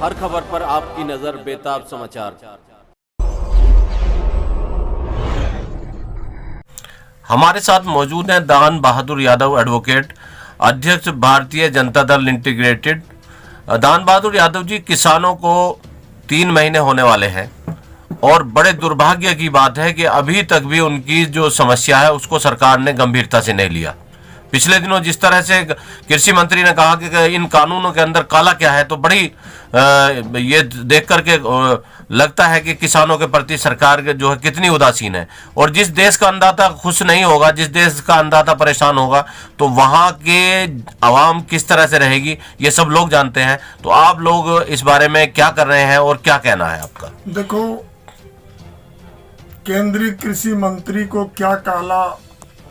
हर खबर पर आपकी नजर बेताब समाचार। हमारे साथ मौजूद हैं दान बहादुर यादव, एडवोकेट, अध्यक्ष भारतीय जनता दल इंटीग्रेटेड। दान बहादुर यादव जी, किसानों को 3 महीने होने वाले हैं और बड़े दुर्भाग्य की बात है कि अभी तक भी उनकी जो समस्या है उसको सरकार ने गंभीरता से नहीं लिया। पिछले दिनों जिस तरह से कृषि मंत्री ने कहा कि इन कानूनों के अंदर काला क्या है, तो बड़ी ये देख करके लगता है कि किसानों के प्रति सरकार के जो है कितनी उदासीन है। और जिस देश का अन्नदाता खुश नहीं होगा, जिस देश का अन्नदाता परेशान होगा, तो वहां के आवाम किस तरह से रहेगी ये सब लोग जानते हैं। तो आप लोग इस बारे में क्या कर रहे हैं और क्या कहना है आपका? देखो, केंद्रीय कृषि मंत्री को क्या काला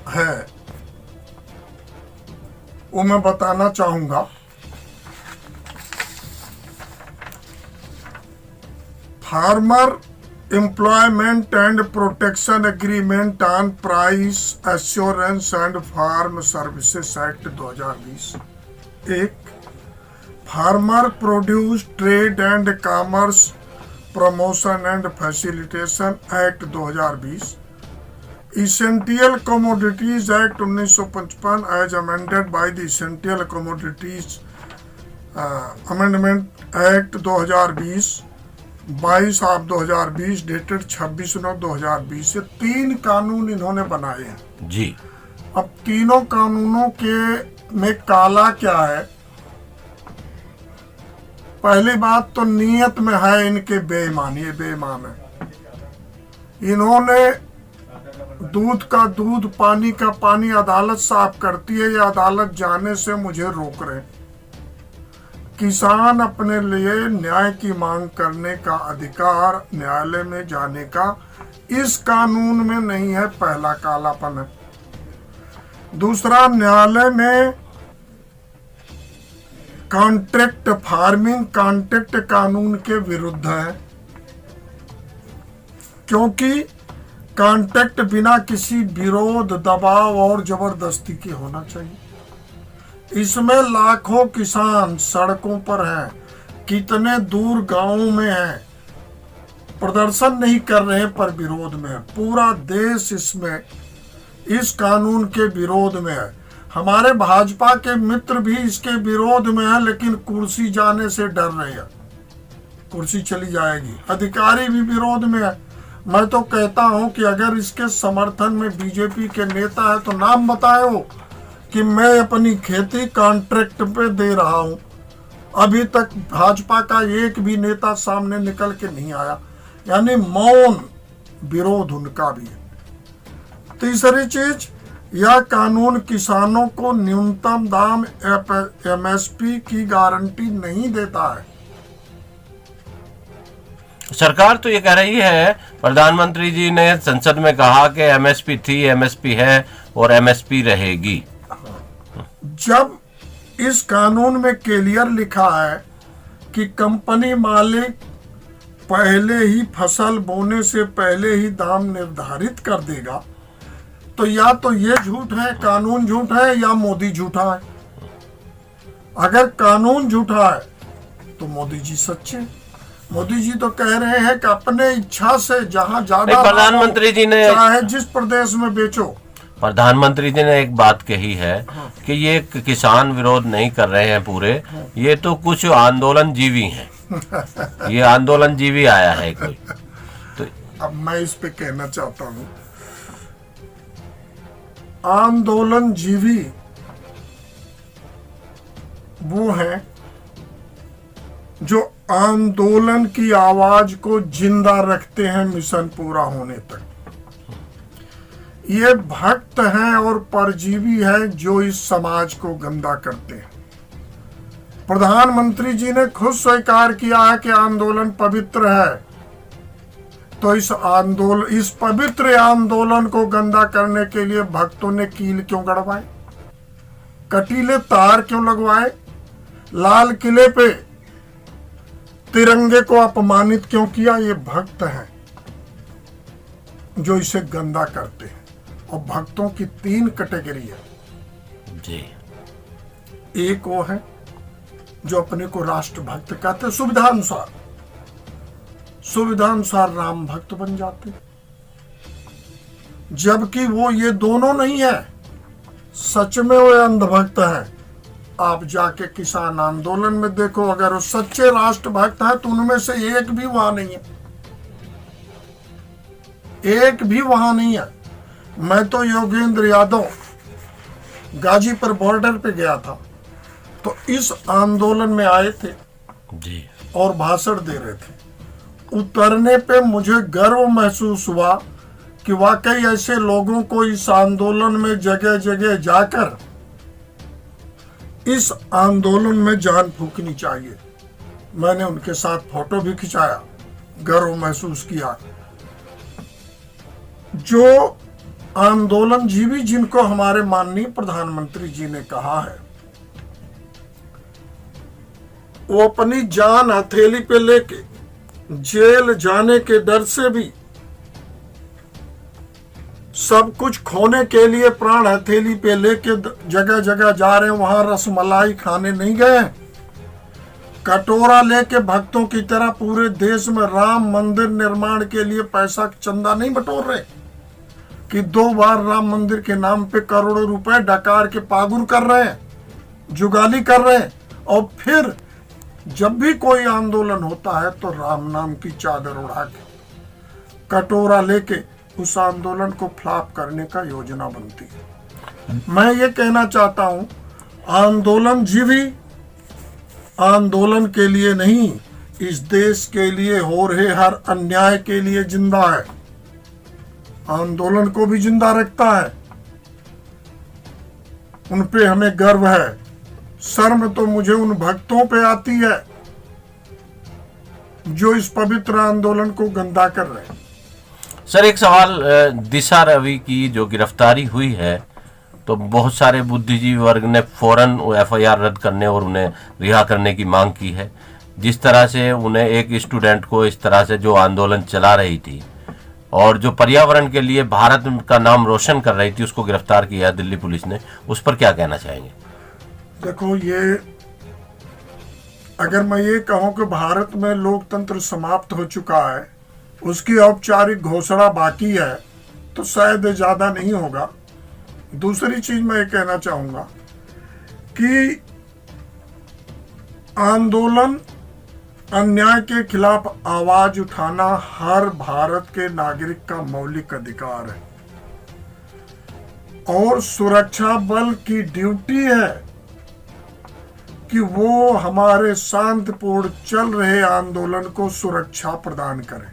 है वो मैं बताना चाहूंगा। Farmer Employment and Protection Agreement on Price Assurance and Farm Services Act 2020, एक Farmer Produce Trade and Commerce Promotion and Facilitation Act 2020, Essential Commodities Act 1955 as amended by the Essential Commodities Amendment Act 2020, 22 of 2020 dated 26/9/2020 से 3 कानून इन्होंने बनाए हैं जी। अब तीनों कानूनों के में काला क्या है? पहली बात तो नीयत में है इनके बेईमानी, ये बेईमान है। इन्होंने दूध का दूध, पानी का पानी अदालत साफ करती है, ये अदालत जाने से मुझे रोक रहे। किसान अपने लिए न्याय की मांग करने का अधिकार, न्यायालय में जाने का, इस कानून में नहीं है। पहला कालापन है। दूसरा, न्यायालय में कॉन्ट्रैक्ट फार्मिंग कॉन्ट्रैक्ट कानून के विरुद्ध है, क्योंकि कॉन्ट्रैक्ट बिना किसी विरोध, दबाव और जबरदस्ती के होना चाहिए। इसमें लाखों किसान सड़कों पर हैं, कितने दूर गांवों में हैं, प्रदर्शन नहीं कर रहे हैं पर विरोध में है। पूरा देश इसमें इस कानून के विरोध में है। हमारे भाजपा के मित्र भी इसके विरोध में है, लेकिन कुर्सी जाने से डर रहे हैं, कुर्सी चली जाएगी। अधिकारी भी विरोध में है। मैं तो कहता हूं कि अगर इसके समर्थन में बीजेपी के नेता है तो नाम बताए हो कि मैं अपनी खेती कॉन्ट्रैक्ट पे दे रहा हूं। अभी तक भाजपा का एक भी नेता सामने निकल के नहीं आया, यानी मौन विरोध उनका भी है। तीसरी चीज, यह कानून किसानों को न्यूनतम दाम एमएसपी की गारंटी नहीं देता है। सरकार तो ये कह रही है, प्रधानमंत्री जी ने संसद में कहा कि एमएसपी थी, एमएसपी है और एमएसपी रहेगी। जब इस कानून में क्लियर लिखा है कि कंपनी मालिक पहले ही फसल बोने से पहले ही दाम निर्धारित कर देगा, तो या तो ये झूठ है, कानून झूठ है, या मोदी झूठा है। अगर कानून झूठा है तो मोदी जी सच्चे। मोदी जी तो कह रहे हैं कि अपने इच्छा से जहां ज्यादा, प्रधानमंत्री जी ने चाहे जिस प्रदेश में बेचो। प्रधानमंत्री जी ने एक बात कही है कि ये किसान विरोध नहीं कर रहे हैं पूरे, ये तो कुछ आंदोलन जीवी हैं। ये आंदोलन जीवी आया है कोई। तो अब मैं इस पे कहना चाहता हूं, आंदोलन जीवी वो है जो आंदोलन की आवाज को जिंदा रखते हैं मिशन पूरा होने तक। ये भक्त हैं और परजीवी हैं जो इस समाज को गंदा करते हैं। प्रधानमंत्री जी ने खुद स्वीकार किया है कि आंदोलन पवित्र है, तो इस पवित्र आंदोलन को गंदा करने के लिए भक्तों ने कील क्यों गड़वाए, कटीले तार क्यों लगवाए, लाल किले पे तिरंगे को अपमानित क्यों किया? ये भक्त हैं जो इसे गंदा करते हैं। और भक्तों की 3 कैटेगरी है जी। एक वो है जो अपने को राष्ट्रभक्त कहते, सुविधा अनुसार राम भक्त बन जाते, जबकि वो ये दोनों नहीं है, सच में वो अंधभक्त है। आप जाके किसान आंदोलन में देखो, अगर वो सच्चे राष्ट्रभक्त हैं तो उनमें से एक भी वहां नहीं है, एक भी वहां नहीं है। मैं तो योगेंद्र यादव गाजीपुर बॉर्डर पे गया था, तो इस आंदोलन में आए थे जी और भाषण दे रहे थे। उतरने पे मुझे गर्व महसूस हुआ कि वाकई ऐसे लोगों को इस आंदोलन में जगह जगह जाकर इस आंदोलन में जान फूंकनी चाहिए। मैंने उनके साथ फोटो भी खिंचाया, गर्व महसूस किया। जो आंदोलन जीवी, जिनको हमारे माननीय प्रधानमंत्री जी ने कहा है, वो अपनी जान हथेली पे लेके जेल जाने के डर से भी, सब कुछ खोने के लिए प्राण हथेली पे लेके जगह जगह जा रहे हैं। वहां रसमलाई खाने नहीं गए, कटोरा लेके भक्तों की तरह पूरे देश में राम मंदिर निर्माण के लिए पैसा चंदा नहीं बटोर रहे कि 2 बार राम मंदिर के नाम पे करोड़ों रुपए डकार के पागुर कर रहे हैं, जुगाली कर रहे हैं। और फिर जब भी कोई आंदोलन होता है तो राम नाम की चादर उड़ा के, कटोरा लेके उस आंदोलन को फ्लॉप करने का योजना बनती है। मैं ये कहना चाहता हूं, आंदोलन जीवी आंदोलन के लिए नहीं, इस देश के लिए हो रहे हर अन्याय के लिए जिंदा है, आंदोलन को भी जिंदा रखता है। उन पे हमें गर्व है। शर्म तो मुझे उन भक्तों पे आती है जो इस पवित्र आंदोलन को गंदा कर रहे हैं। सर, एक सवाल, दिशा रवि की जो गिरफ्तारी हुई है, तो बहुत सारे बुद्धिजीवी वर्ग ने फौरन एफआईआर रद्द करने और उन्हें रिहा करने की मांग की है। जिस तरह से उन्हें एक स्टूडेंट को इस तरह से जो आंदोलन चला रही थी और जो पर्यावरण के लिए भारत का नाम रोशन कर रही थी, उसको गिरफ्तार किया दिल्ली पुलिस ने, उस पर क्या कहना चाहेंगे? देखो, ये अगर मैं ये कहूं कि भारत में लोकतंत्र समाप्त हो चुका है, उसकी औपचारिक घोषणा बाकी है, तो शायद ज्यादा नहीं होगा। दूसरी चीज मैं ये कहना चाहूंगा कि आंदोलन, अन्याय के खिलाफ आवाज उठाना हर भारत के नागरिक का मौलिक अधिकार है और सुरक्षा बल की ड्यूटी है कि वो हमारे शांतिपूर्ण चल रहे आंदोलन को सुरक्षा प्रदान करें।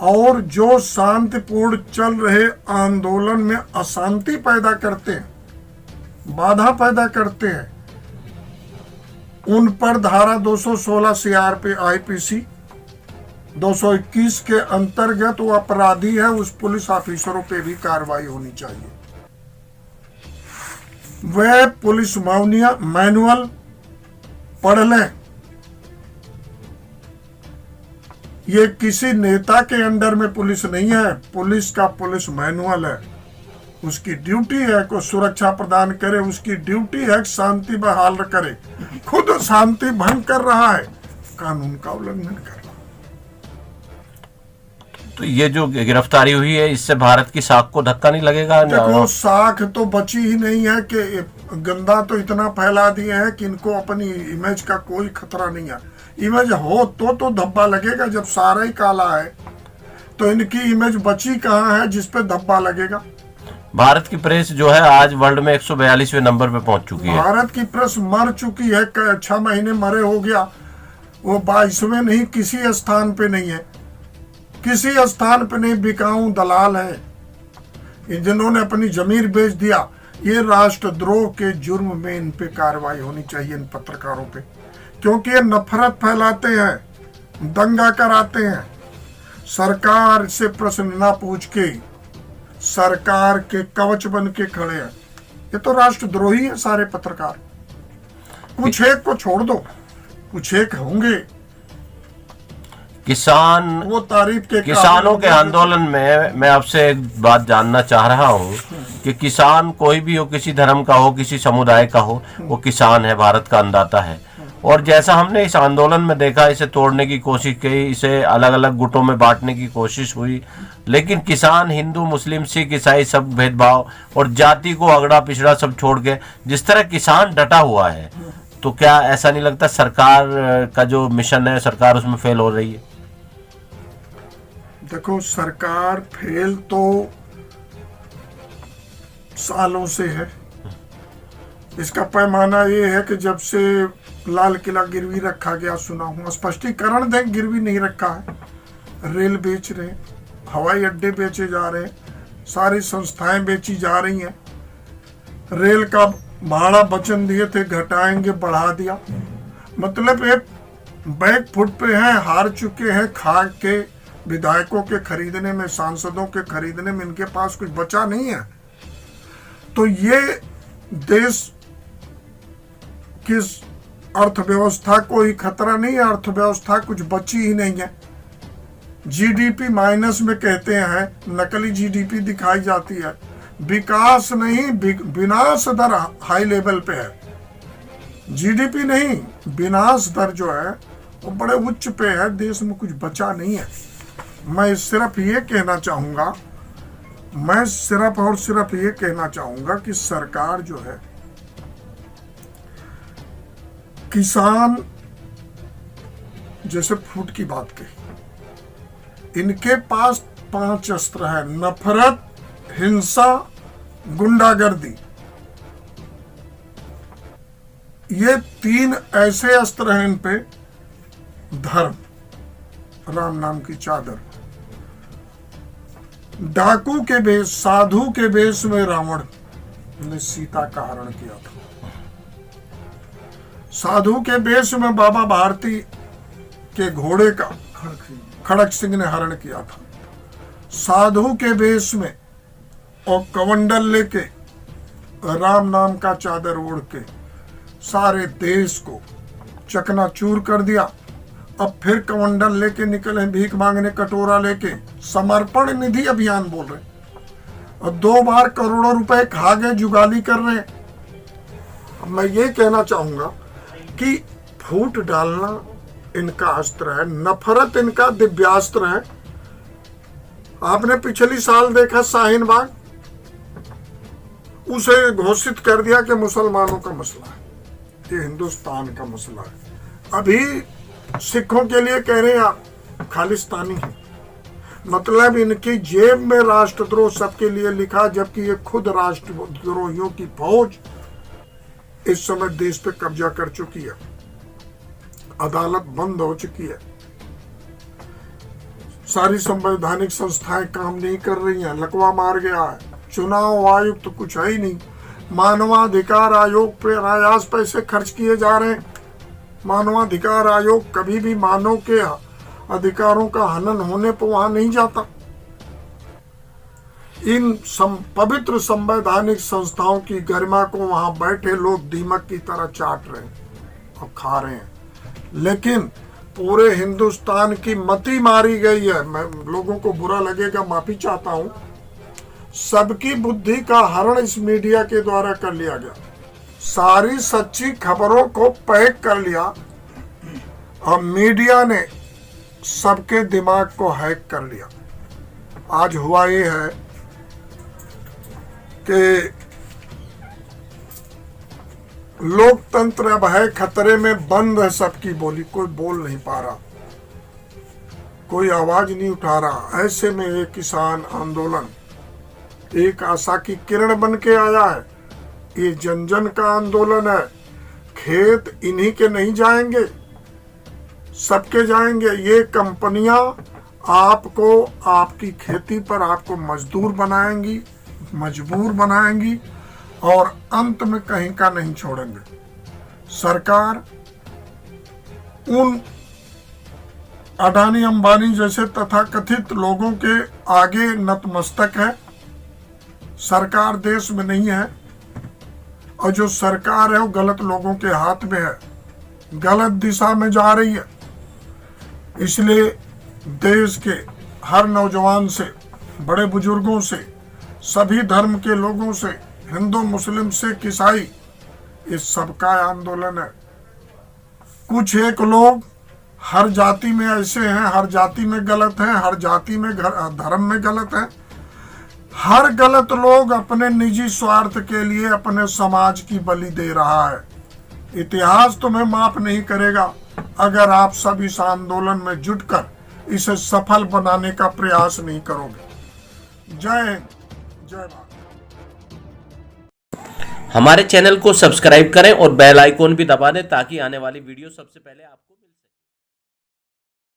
और जो शांतिपूर्ण चल रहे आंदोलन में अशांति पैदा करते हैं, बाधा पैदा करते हैं, उन पर धारा 216 CRP IPC 221 के अंतर्गत वो अपराधी है, उस पुलिस ऑफिसरों पे भी कार्रवाई होनी चाहिए। वह पुलिस मैनुअल पढ़ लें। ये किसी नेता के अंडर में पुलिस नहीं है, पुलिस का पुलिस मैनुअल है। उसकी ड्यूटी है को सुरक्षा प्रदान करे, उसकी ड्यूटी है शांति बहाल करे। खुद शांति भंग कर रहा है, कानून का उल्लंघन कर रहा है। तो ये जो गिरफ्तारी हुई है, इससे भारत की साख को धक्का नहीं लगेगा? देखो, साख तो बची ही नहीं है कि गंदा तो इतना फैला दिए हैं कि इनको अपनी इमेज का कोई खतरा नहीं है। इमेज हो तो धब्बा लगेगा। जब सारा ही काला है तो इनकी इमेज बची कहाँ है जिस पे धब्बा लगेगा? भारत की प्रेस जो है आज वर्ल्ड में 142वें नंबर पे पहुंच चुकी है। भारत की प्रेस मर चुकी है, 6 महीने मरे हो गया। वो 22वें नहीं, किसी स्थान पे नहीं है, किसी स्थान पे नहीं। बिकाऊ दलाल है जिन्होंने अपनी जमीर बेच दिया। ये राष्ट्रद्रोह के जुर्म में इन पे कार्रवाई होनी चाहिए, इन पत्रकारों पे, क्योंकि ये नफरत फैलाते हैं, दंगा कराते हैं। सरकार से प्रश्न ना पूछ के सरकार के कवच बन के खड़े हैं। ये तो राष्ट्रद्रोही है सारे पत्रकार। कुछ एक को छोड़ दो, कुछ एक होंगे। किसान वो तारीफ के किसानों के आंदोलन में मैं आपसे एक बात जानना चाह रहा हूँ कि किसान कोई भी हो, किसी धर्म का हो, किसी समुदाय का हो, वो किसान है, भारत का अन्नदाता है। और जैसा हमने इस आंदोलन में देखा, इसे तोड़ने की कोशिश की, इसे अलग अलग गुटों में बांटने की कोशिश हुई, लेकिन किसान हिंदू, मुस्लिम, सिख, ईसाई सब भेदभाव और जाति को अगड़ा पिछड़ा सब छोड़ के जिस तरह किसान डटा हुआ है, तो क्या ऐसा नहीं लगता सरकार का जो मिशन है, सरकार उसमें फेल हो रही है? देखो, सरकार फेल तो सालों से है। इसका पैमाना ये है कि जब से लाल किला गिरवी रखा गया, सुना हूँ, स्पष्टीकरण दें, गिरवी नहीं रखा है। रेल बेच रहे हैं, हवाई अड्डे बेचे जा रहे हैं, सारी संस्थाएं बेची जा रही हैं। रेल का भाड़ा वचन दिए थे घटाएंगे, बढ़ा दिया। मतलब ये बैक फुट पे हैं, हार चुके हैं। खा के विधायकों के खरीदने में, सांसदों के खरीदने में इनके पास कुछ बचा नहीं है। तो ये देश किस अर्थव्यवस्था को ही खतरा नहीं है, अर्थव्यवस्था कुछ बची ही नहीं है। जीडीपी माइनस में कहते हैं, नकली जीडीपी दिखाई जाती है। विकास नहीं, विनाश दर हाई लेवल पे है। जीडीपी नहीं, विनाश दर जो है वो बड़े उच्च पे है। देश में कुछ बचा नहीं है। मैं सिर्फ ये कहना चाहूंगा, मैं सिर्फ और सिर्फ ये कहना चाहूंगा कि सरकार जो है, किसान, जैसे फूट की बात कही, इनके पास 5 अस्त्र है: नफरत, हिंसा, गुंडागर्दी। ये 3 ऐसे अस्त्र हैं इन पे। धर्म, राम नाम की चादर। डाकू के वेश, साधु के वेश में रावण ने सीता का हरण किया था। साधु के वेश में बाबा भारती के घोड़े का खड़क सिंह ने हरण किया था। साधु के वेश में और कमंडल लेके, राम नाम का चादर ओढ़ के सारे देश को चकनाचूर कर दिया। अब फिर कमंडल लेके निकले, भीख मांगने, कटोरा लेके। समर्पण निधि अभियान बोल रहे, और 2 बार करोड़ों रुपए खा गए, जुगाली कर रहे हैं। मैं ये कहना चाहूंगा कि फूट डालना इनका अस्त्र है, नफरत इनका दिव्यास्त्र है। आपने पिछली साल देखा शाहीन बाग, उसे घोषित कर दिया कि मुसलमानों का मसला है, ये हिंदुस्तान का मसला है। अभी सिखों के लिए कह रहे हैं आप खालिस्तानी है। मतलब इनकी जेब में राष्ट्रद्रोह सबके लिए लिखा, जबकि ये खुद राष्ट्रद्रोहियों की फौज इस समय देश पे कब्जा कर चुकी है। अदालत बंद हो चुकी है, सारी संवैधानिक संस्थाएं काम नहीं कर रही हैं, लकवा मार गया है। चुनाव आयोग तो कुछ है ही नहीं। मानवाधिकार आयोग पे अनायास पैसे खर्च किए जा रहे हैं। मानवाधिकार आयोग कभी भी मानव के अधिकारों का हनन होने पर वहां नहीं जाता। इन पवित्र संवैधानिक संस्थाओं की गरिमा को वहां बैठे लोग दीमक की तरह चाट रहे हैं और खा रहे हैं। लेकिन पूरे हिंदुस्तान की मति मारी गई है। मैं लोगों को बुरा लगेगा, माफी चाहता हूं। सबकी बुद्धि का हरण इस मीडिया के द्वारा कर लिया गया। सारी सच्ची खबरों को पैक कर लिया और मीडिया ने सबके दिमाग को हैक कर लिया। आज हुआ ये है कि लोकतंत्र अब है खतरे में, बंद है सबकी बोली, कोई बोल नहीं पा रहा, कोई आवाज नहीं उठा रहा। ऐसे में ये किसान आंदोलन एक आशा की किरण बन के आया है। ये जन जन का आंदोलन है। खेत इन्हीं के नहीं जाएंगे, सबके जाएंगे। ये कंपनियां आपको, आपकी खेती पर आपको मजदूर बनाएंगी, मजबूर बनाएंगी और अंत में कहीं का नहीं छोड़ेंगे। सरकार उन अडानी अंबानी जैसे तथाकथित लोगों के आगे नतमस्तक है। सरकार देश में नहीं है, और जो सरकार है वो गलत लोगों के हाथ में है, गलत दिशा में जा रही है। इसलिए देश के हर नौजवान से, बड़े बुजुर्गों से, सभी धर्म के लोगों से, हिंदू मुस्लिम सिख ईसाई, इस सबका आंदोलन है। कुछ एक लोग हर जाति में ऐसे हैं, हर जाति में गलत हैं, हर जाति में धर्म में गलत है। हर गलत लोग अपने निजी स्वार्थ के लिए अपने समाज की बलि दे रहा है। इतिहास तुम्हें माफ नहीं करेगा अगर आप सब इस आंदोलन में जुटकर इसे सफल बनाने का प्रयास नहीं करोगे। जय हिंद, जय भारत। हमारे चैनल को सब्सक्राइब करें और बेल आइकॉन भी दबा दें ताकि आने वाली वीडियो सबसे पहले आपको